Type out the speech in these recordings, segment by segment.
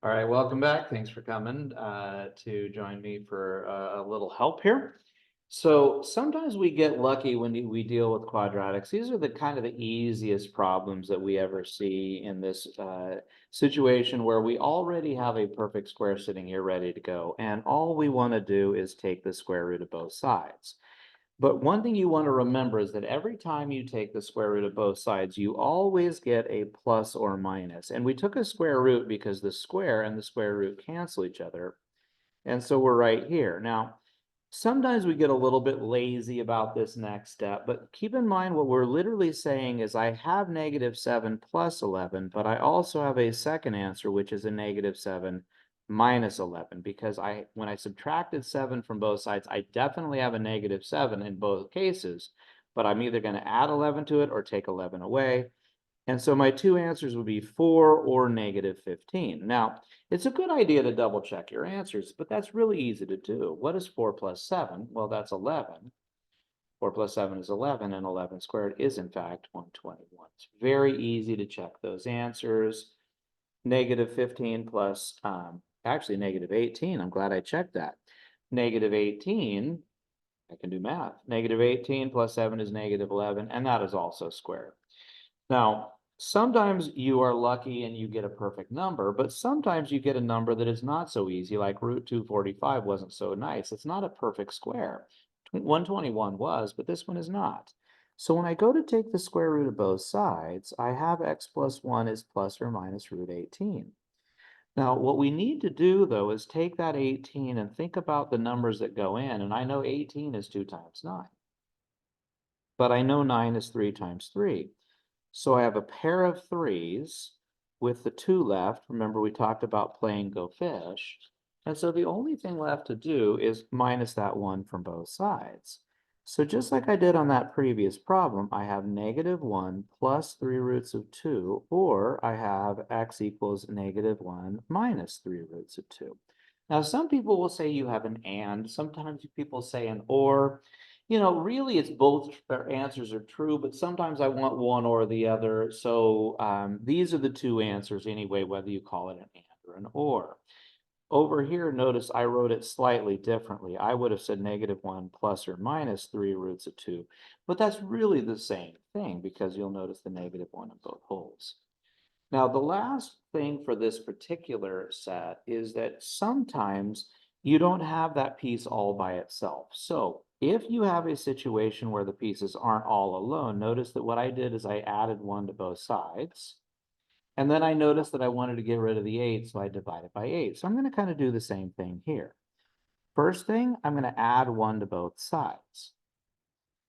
All right, welcome back. Thanks for coming to join me for a little help here. So sometimes we get lucky when we deal with quadratics. These are the kind of the easiest problems that we ever see in this situation where we already have a perfect square sitting here ready to go. And all we want to do is take the square root of both sides. But one thing you want to remember is that every time you take the square root of both sides, you always get a plus or minus. And we took a square root because the square and the square root cancel each other. And so we're right here. Now, sometimes we get a little bit lazy about this next step, but keep in mind what we're literally saying is I have -7 plus 11, but I also have a second answer, which is a -7 minus 11, because when I subtracted 7 from both sides, I definitely have a -7 in both cases, but I'm either going to add 11 to it or take 11 away. And so my two answers would be 4 or -15. Now, it's a good idea to double check your answers, but that's really easy to do. What is 4 plus 7? Well, that's 11. 4 plus 7 is 11, and 11 squared is, in fact, 121. It's very easy to check those answers. -15 plus, actually -18. I'm glad I checked that. -18, I can do math. -18 plus 7 is -11, and that is also squared. Now, sometimes you are lucky and you get a perfect number, but sometimes you get a number that is not so easy, like root 245 wasn't so nice. It's not a perfect square. 121 was, but this one is not. So when I go to take the square root of both sides, I have x plus 1 is plus or minus root 18. Now, what we need to do, though, is take that 18 and think about the numbers that go in. And I know 18 is 2 times 9, but I know 9 is 3 times 3. So I have a pair of 3s with the 2 left. Remember, we talked about playing Go Fish. And so the only thing left to do is minus that 1 from both sides. So just like I did on that previous problem, I have -1 plus 3 roots of 2, or I have x equals -1 minus 3 roots of 2. Now, some people will say you have an and. Sometimes people say an or. Really it's both their answers are true, but sometimes I want one or the other. So these are the two answers anyway, whether you call it an and or an or. Over here, notice I wrote it slightly differently. I would have said -1 plus or minus 3 roots of 2, but that's really the same thing because you'll notice the -1 in both holes. Now, the last thing for this particular set is that sometimes you don't have that piece all by itself. So if you have a situation where the pieces aren't all alone, notice that what I did is I added 1 to both sides. And then I noticed that I wanted to get rid of the 8, so I divided by 8. So I'm going to kind of do the same thing here. First thing, I'm going to add 1 to both sides.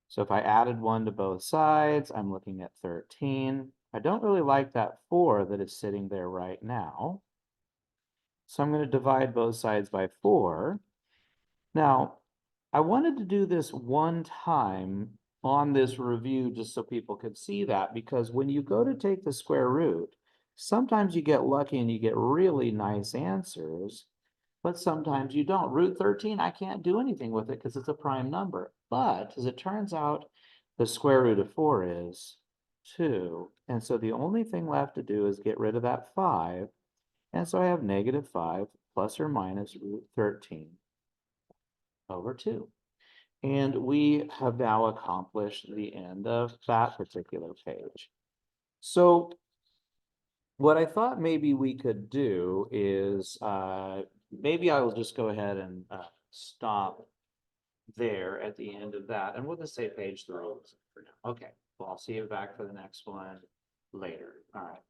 So if I added 1 to both sides, I'm looking at 13. I don't really like that 4 that is sitting there right now. So I'm going to divide both sides by 4. Now, I wanted to do this one time on this review just so people could see that, because when you go to take the square root, sometimes you get lucky and you get really nice answers, but sometimes you don't. Root 13, I can't do anything with it because it's a prime number. But as it turns out, the square root of 4 is 2. And so the only thing left to do is get rid of that 5. And so I have -5 plus or minus root 13 over 2. And we have now accomplished the end of that particular page. So what I thought maybe we could do is maybe I will just go ahead and stop there at the end of that. And we'll just say page 3 for now. Okay, well, I'll see you back for the next one later. All right.